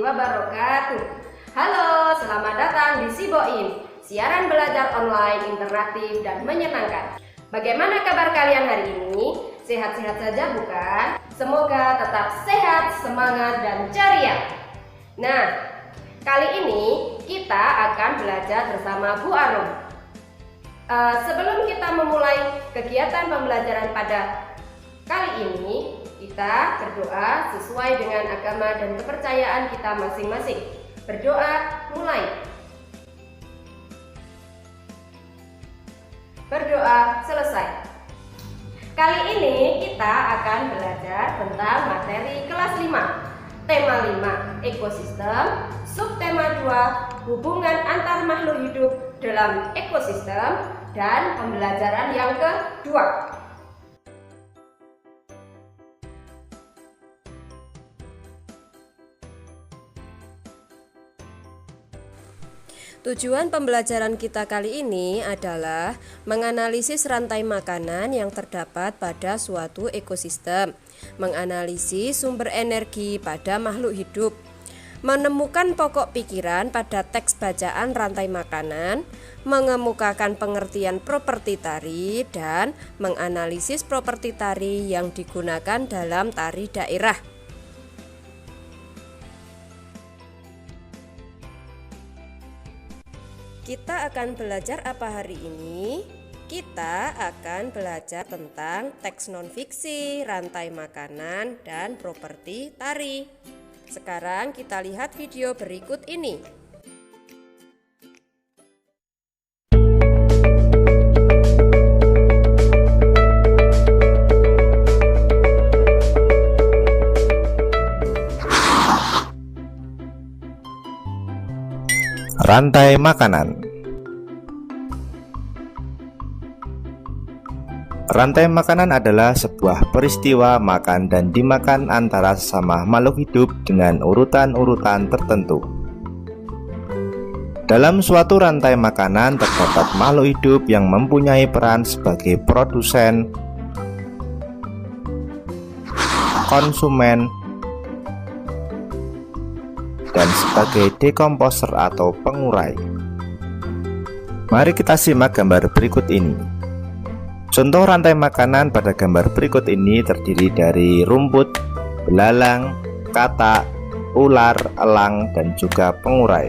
wabarakatuh. Halo, selamat datang di Siboin, siaran belajar online interaktif dan menyenangkan. Bagaimana kabar kalian hari ini? Sehat-sehat saja bukan? Semoga tetap sehat, semangat, dan ceria. Nah, kali ini kita akan belajar bersama Bu Arum. Sebelum kita memulai kegiatan pembelajaran pada kali ini, kita berdoa sesuai dengan agama dan kepercayaan kita masing-masing. Berdoa mulai. Berdoa selesai. Kali ini kita akan belajar tentang materi kelas 5. Tema 5, ekosistem. Subtema 2, hubungan antar makhluk hidup dalam ekosistem. Dan pembelajaran yang kedua. Tujuan pembelajaran kita kali ini adalah menganalisis rantai makanan yang terdapat pada suatu ekosistem, menganalisis sumber energi pada makhluk hidup, menemukan pokok pikiran pada teks bacaan rantai makanan, mengemukakan pengertian properti tari, dan menganalisis properti tari yang digunakan dalam tari daerah. Kita akan belajar apa hari ini? Kita akan belajar tentang teks non-fiksi, rantai makanan, dan properti tari. Sekarang kita lihat video berikut ini. Rantai makanan. Rantai makanan adalah sebuah peristiwa makan dan dimakan antara sesama makhluk hidup dengan urutan-urutan tertentu. Dalam suatu rantai makanan terdapat makhluk hidup yang mempunyai peran sebagai produsen, konsumen, dan sebagai dekomposer atau pengurai. Mari kita simak gambar berikut ini. Contoh rantai makanan pada gambar berikut ini terdiri dari rumput, belalang, katak, ular, elang, dan juga pengurai.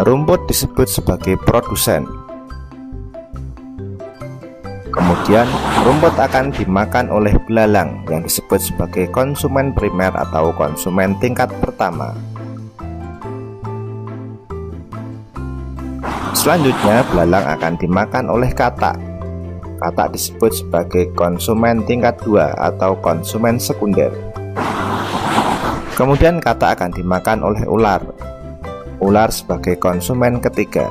Rumput disebut sebagai produsen. Kemudian rumput akan dimakan oleh belalang yang disebut sebagai konsumen primer atau konsumen tingkat pertama. Selanjutnya belalang akan dimakan oleh katak. Katak disebut sebagai konsumen tingkat 2 atau konsumen sekunder. Kemudian katak akan dimakan oleh ular. Ular sebagai konsumen ketiga.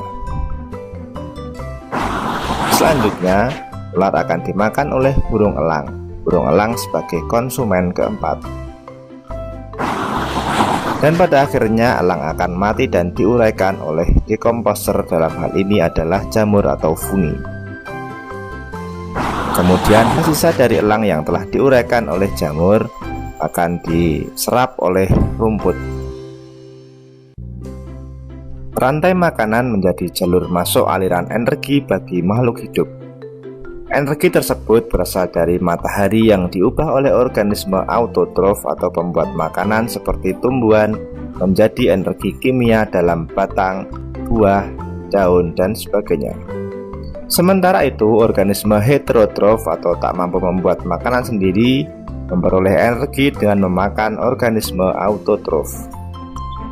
Selanjutnya ular akan dimakan oleh burung elang. Burung elang sebagai konsumen keempat. Dan pada akhirnya elang akan mati dan diuraikan oleh dekomposer, dalam hal ini adalah jamur atau fungi. Kemudian sisa dari elang yang telah diuraikan oleh jamur akan diserap oleh rumput. Rantai makanan menjadi jalur masuk aliran energi bagi makhluk hidup. Energi tersebut berasal dari matahari yang diubah oleh organisme autotrof atau pembuat makanan seperti tumbuhan menjadi energi kimia dalam batang, buah, daun, dan sebagainya. Sementara itu, organisme heterotrof atau tak mampu membuat makanan sendiri memperoleh energi dengan memakan organisme autotrof.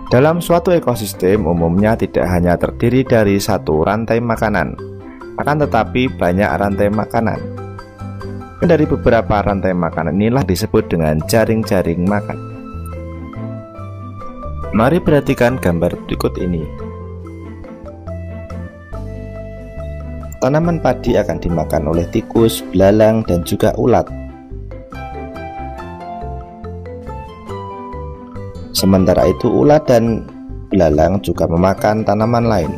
Dalam suatu ekosistem umumnya tidak hanya terdiri dari satu rantai makanan, akan tetapi banyak rantai makanan. Dan dari beberapa rantai makanan inilah disebut dengan jaring-jaring makan. Mari perhatikan gambar berikut ini. Tanaman padi akan dimakan oleh tikus, belalang, dan juga ulat. Sementara itu ulat dan belalang juga memakan tanaman lain.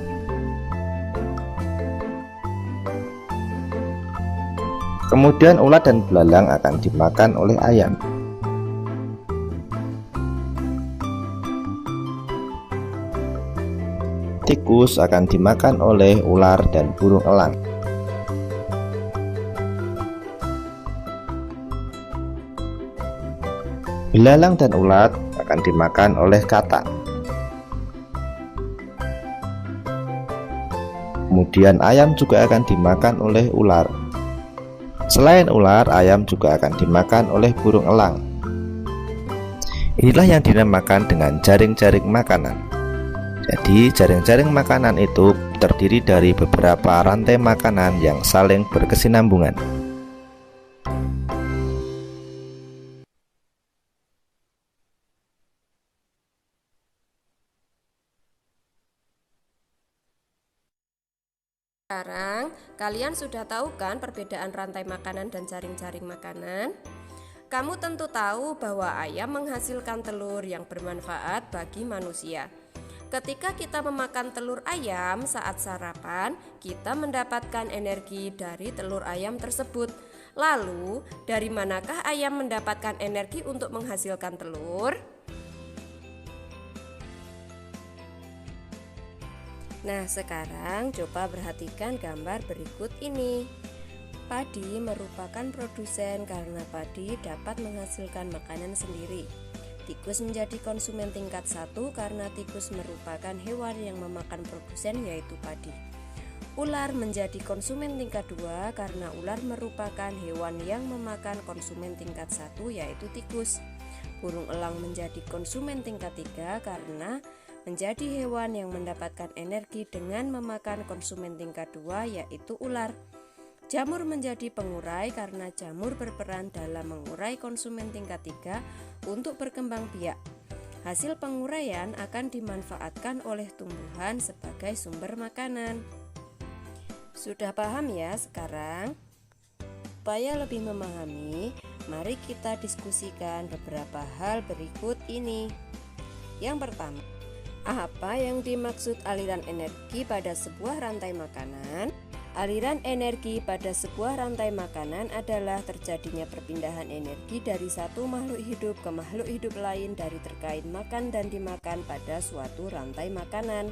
Kemudian ulat dan belalang akan dimakan oleh ayam. Tikus akan dimakan oleh ular dan burung elang. Belalang dan ulat akan dimakan oleh katak. Kemudian ayam juga akan dimakan oleh ular. Selain ular, ayam juga akan dimakan oleh burung elang. Inilah yang dinamakan dengan jaring-jaring makanan. Jadi jaring-jaring makanan itu terdiri dari beberapa rantai makanan yang saling berkesinambungan. Sekarang kalian sudah tahu kan perbedaan rantai makanan dan jaring-jaring makanan? Kamu tentu tahu bahwa ayam menghasilkan telur yang bermanfaat bagi manusia. Ketika kita memakan telur ayam saat sarapan, kita mendapatkan energi dari telur ayam tersebut. Lalu, dari manakah ayam mendapatkan energi untuk menghasilkan telur? Nah, sekarang coba perhatikan gambar berikut ini. Padi merupakan produsen karena padi dapat menghasilkan makanan sendiri. Tikus menjadi konsumen tingkat 1 karena tikus merupakan hewan yang memakan produsen yaitu padi. Ular menjadi konsumen tingkat 2 karena ular merupakan hewan yang memakan konsumen tingkat 1 yaitu tikus. Burung elang menjadi konsumen tingkat 3 karena menjadi hewan yang mendapatkan energi dengan memakan konsumen tingkat 2 yaitu ular. Jamur menjadi pengurai karena jamur berperan dalam mengurai konsumen tingkat 3 untuk berkembang biak. Hasil penguraian akan dimanfaatkan oleh tumbuhan sebagai sumber makanan. Sudah paham ya sekarang? Supaya lebih memahami, mari kita diskusikan beberapa hal berikut ini. Yang pertama, apa yang dimaksud aliran energi pada sebuah rantai makanan? Aliran energi pada sebuah rantai makanan adalah terjadinya perpindahan energi dari satu makhluk hidup ke makhluk hidup lain dari terkait makan dan dimakan pada suatu rantai makanan.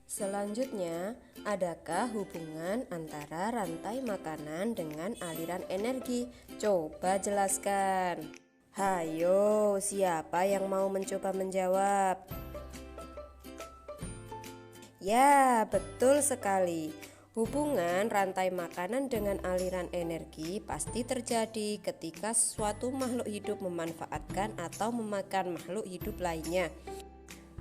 Selanjutnya, adakah hubungan antara rantai makanan dengan aliran energi? Coba jelaskan. Hayo, siapa yang mau mencoba menjawab? Ya, betul sekali. Hubungan rantai makanan dengan aliran energi pasti terjadi ketika suatu makhluk hidup memanfaatkan atau memakan makhluk hidup lainnya.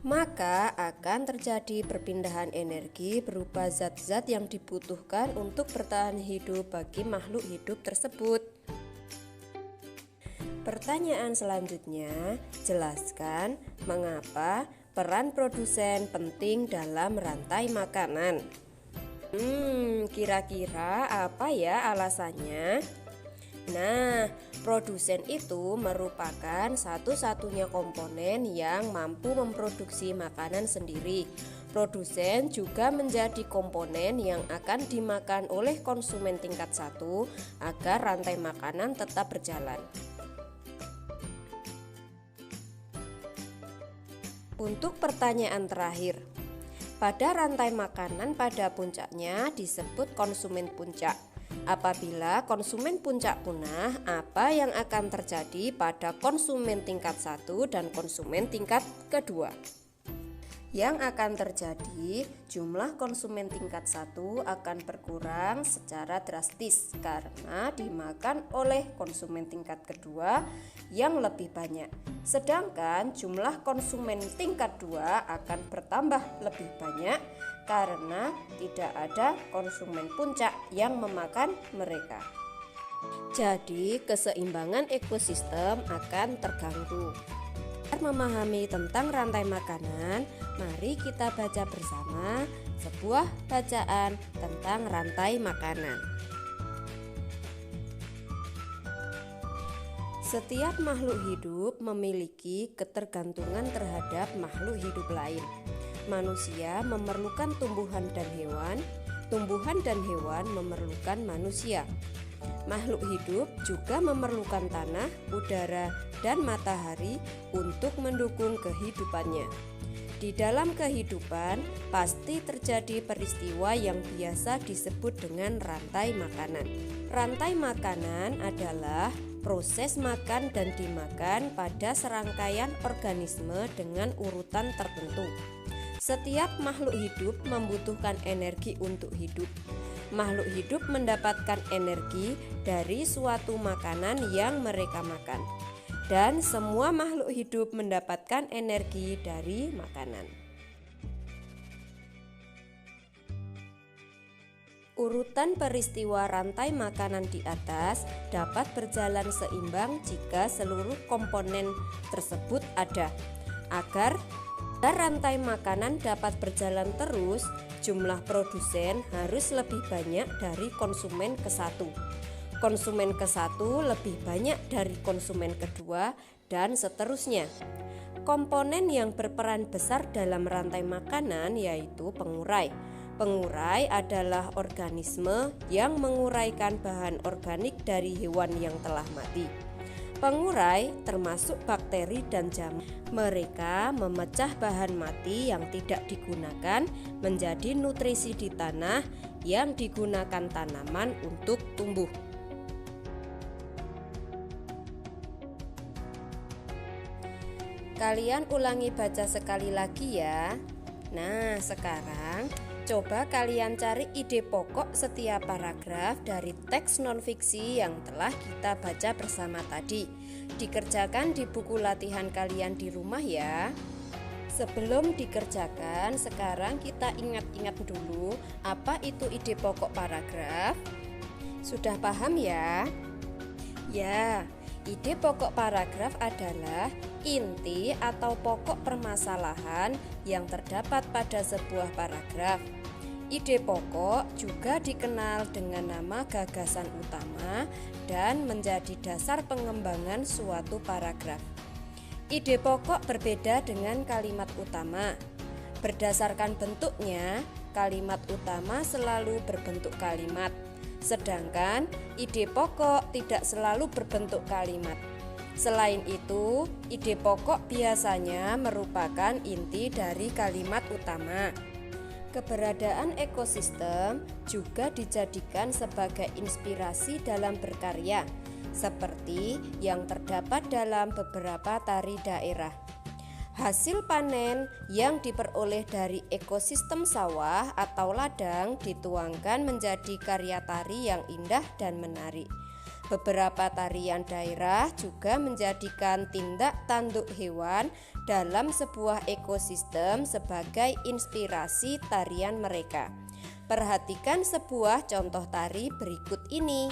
Maka akan terjadi perpindahan energi berupa zat-zat yang dibutuhkan untuk bertahan hidup bagi makhluk hidup tersebut. Pertanyaan selanjutnya, jelaskan mengapa peran produsen penting dalam rantai makanan. Kira-kira apa ya alasannya? Nah, produsen itu merupakan satu-satunya komponen yang mampu memproduksi makanan sendiri. Produsen juga menjadi komponen yang akan dimakan oleh konsumen tingkat 1 agar rantai makanan tetap berjalan. Untuk pertanyaan terakhir, pada rantai makanan pada puncaknya disebut konsumen puncak. Apabila konsumen puncak punah, apa yang akan terjadi pada konsumen tingkat 1 dan konsumen tingkat kedua? Yang akan terjadi, jumlah konsumen tingkat 1 akan berkurang secara drastis karena dimakan oleh konsumen tingkat kedua yang lebih banyak. Sedangkan jumlah konsumen tingkat 2 akan bertambah lebih banyak karena tidak ada konsumen puncak yang memakan mereka. Jadi, keseimbangan ekosistem akan terganggu. Untuk memahami tentang rantai makanan, mari kita baca bersama sebuah bacaan tentang rantai makanan. Setiap makhluk hidup memiliki ketergantungan terhadap makhluk hidup lain. Manusia memerlukan tumbuhan dan hewan, tumbuhan dan hewan memerlukan manusia. Makhluk hidup juga memerlukan tanah, udara, dan matahari untuk mendukung kehidupannya. Di dalam kehidupan, pasti terjadi peristiwa yang biasa disebut dengan rantai makanan. Rantai makanan adalah proses makan dan dimakan pada serangkaian organisme dengan urutan tertentu. Setiap makhluk hidup membutuhkan energi untuk hidup. Makhluk hidup mendapatkan energi dari suatu makanan yang mereka makan, dan semua makhluk hidup mendapatkan energi dari makanan. Urutan peristiwa rantai makanan di atas dapat berjalan seimbang jika seluruh komponen tersebut ada. Agar rantai makanan dapat berjalan terus, jumlah produsen harus lebih banyak dari konsumen ke satu. Konsumen ke satu lebih banyak dari konsumen kedua, dan seterusnya. Komponen yang berperan besar dalam rantai makanan yaitu pengurai. Pengurai adalah organisme yang menguraikan bahan organik dari hewan yang telah mati. Pengurai termasuk bakteri dan jamur. Mereka memecah bahan mati yang tidak digunakan menjadi nutrisi di tanah yang digunakan tanaman untuk tumbuh. Kalian ulangi baca sekali lagi ya. Nah, sekarang coba kalian cari ide pokok setiap paragraf dari teks non-fiksi yang telah kita baca bersama tadi. Dikerjakan di buku latihan kalian di rumah ya. Sebelum dikerjakan, sekarang kita ingat-ingat dulu apa itu ide pokok paragraf. Sudah paham ya? Ya, ide pokok paragraf adalah inti atau pokok permasalahan yang terdapat pada sebuah paragraf. Ide pokok juga dikenal dengan nama gagasan utama dan menjadi dasar pengembangan suatu paragraf. Ide pokok berbeda dengan kalimat utama. Berdasarkan bentuknya, kalimat utama selalu berbentuk kalimat, sedangkan ide pokok tidak selalu berbentuk kalimat. Selain itu, ide pokok biasanya merupakan inti dari kalimat utama. Keberadaan ekosistem juga dijadikan sebagai inspirasi dalam berkarya, seperti yang terdapat dalam beberapa tari daerah. Hasil panen yang diperoleh dari ekosistem sawah atau ladang dituangkan menjadi karya tari yang indah dan menarik. Beberapa tarian daerah juga menjadikan tindak tanduk hewan dalam sebuah ekosistem sebagai inspirasi tarian mereka. Perhatikan sebuah contoh tari berikut ini.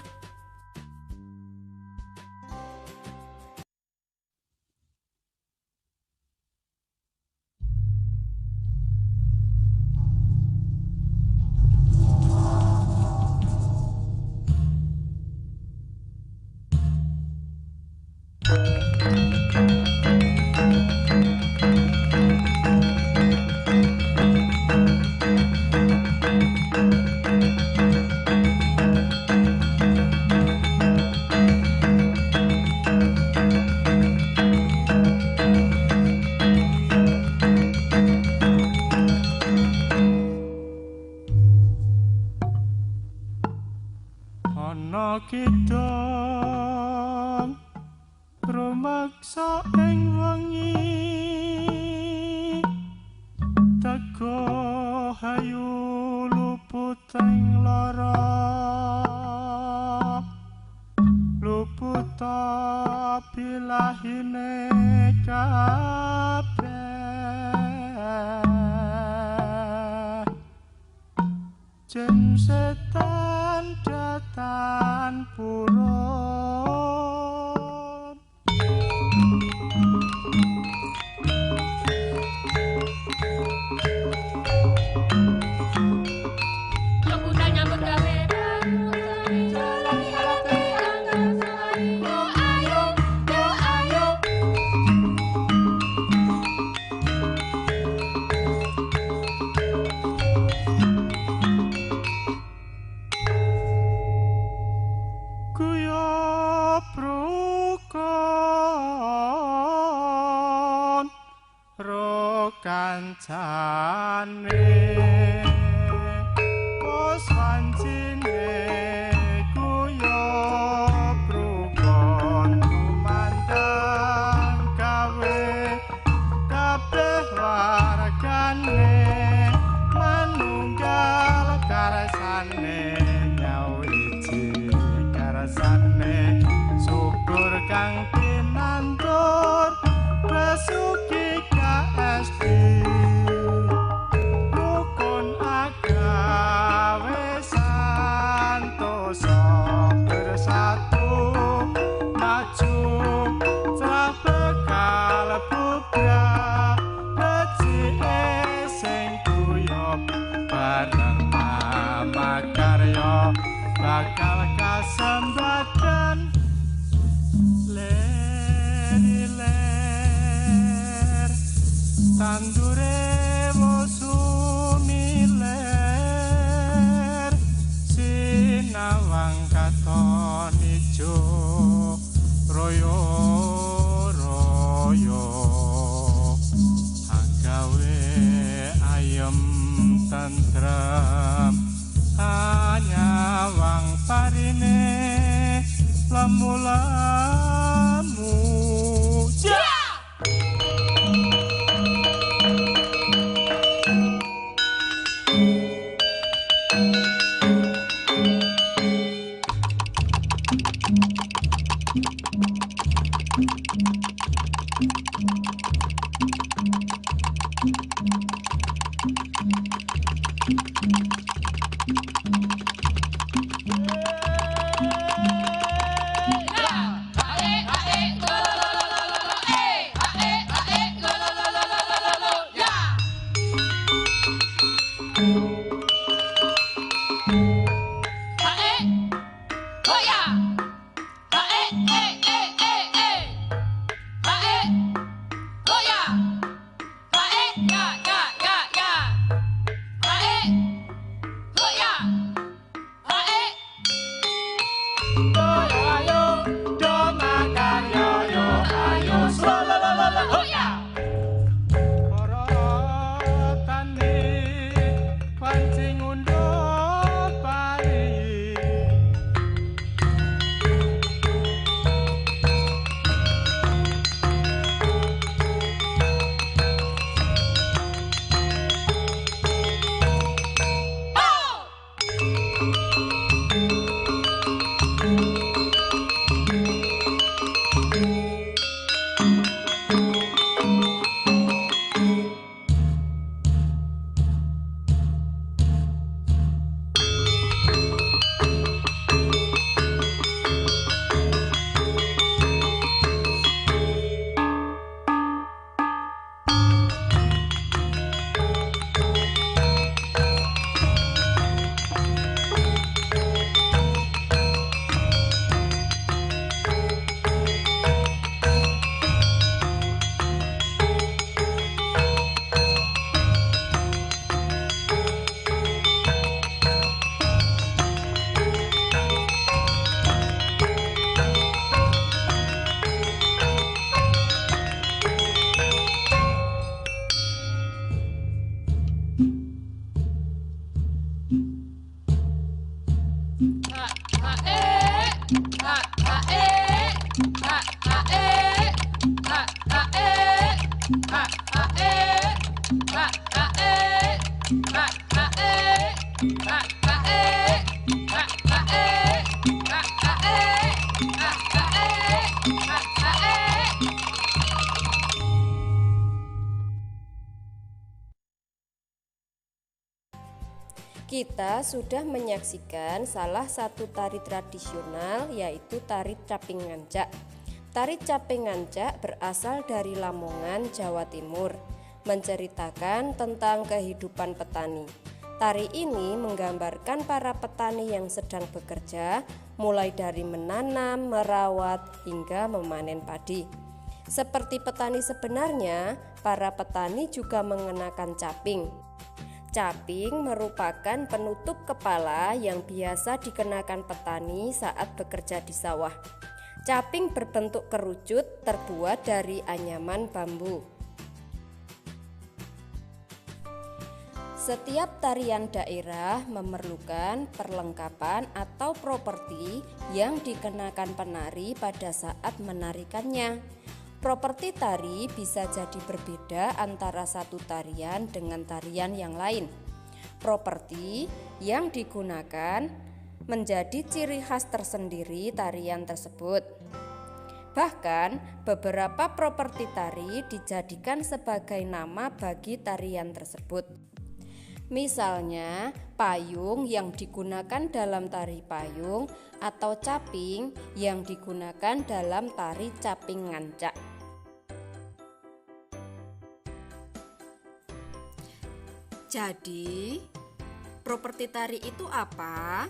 Ana kidang rumaksa ing wengi teko hayu luput ing lara luput bilahine kabeh jen setan datan purun Kuda nyambut gawe jalani alate anggar sawari do ayo Rasane nyawiji karasane syukur kang tinantur besuki KSD rukun agawe santoso bersatu maju cerah bekal bubrah becike sing guyub bareng mama karya bakal kasembadan ler tandure wosumiler sinawang katon ijo royo royo agawe ayem tentrem anyawang parine lemu-lemu Kita sudah menyaksikan salah satu tari tradisional, yaitu tari caping ngancak. Tari caping ngancak berasal dari Lamongan, Jawa Timur, menceritakan tentang kehidupan petani. Tari ini menggambarkan para petani yang sedang bekerja, mulai dari menanam, merawat, hingga memanen padi. Seperti petani sebenarnya, para petani juga mengenakan caping. Caping merupakan penutup kepala yang biasa dikenakan petani saat bekerja di sawah. Caping berbentuk kerucut, terbuat dari anyaman bambu. Setiap tarian daerah memerlukan perlengkapan atau properti yang dikenakan penari pada saat menarikannya. Properti tari bisa jadi berbeda antara satu tarian dengan tarian yang lain. properti yang digunakan menjadi ciri khas tersendiri tarian tersebut. Bahkan, beberapa properti tari dijadikan sebagai nama bagi tarian tersebut. Misalnya, payung yang digunakan dalam tari payung atau caping yang digunakan dalam tari caping ngancak. Jadi, properti tari itu apa?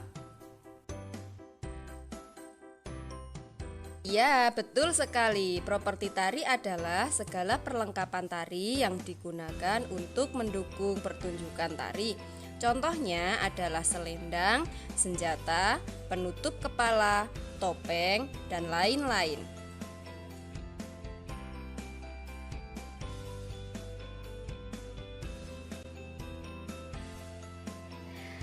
Ya, betul sekali. Properti tari adalah segala perlengkapan tari yang digunakan untuk mendukung pertunjukan tari. Contohnya adalah selendang, senjata, penutup kepala, topeng, dan lain-lain.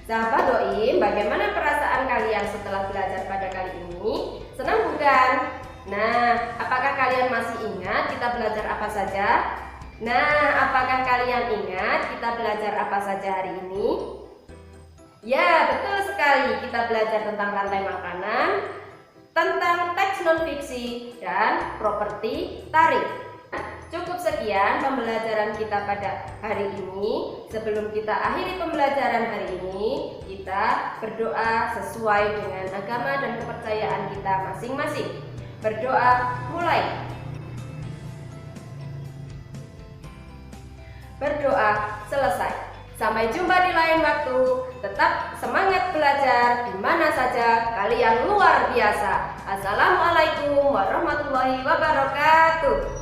Sahabat Doim, bagaimana perasaan kalian setelah belajar pada kali ini? Senang bukan? Nah, apakah kalian masih ingat kita belajar apa saja? Apakah kalian ingat kita belajar apa saja hari ini? Ya, betul sekali. Kita belajar tentang rantai makanan, tentang teks non-fiksi, dan properti tari. Cukup sekian pembelajaran kita pada hari ini. Sebelum kita akhiri pembelajaran hari ini, kita berdoa sesuai dengan agama dan kepercayaan kita masing-masing. Berdoa mulai. Berdoa selesai. Sampai jumpa di lain waktu. Tetap semangat belajar di mana saja kalian luar biasa. Assalamualaikum warahmatullahi wabarakatuh.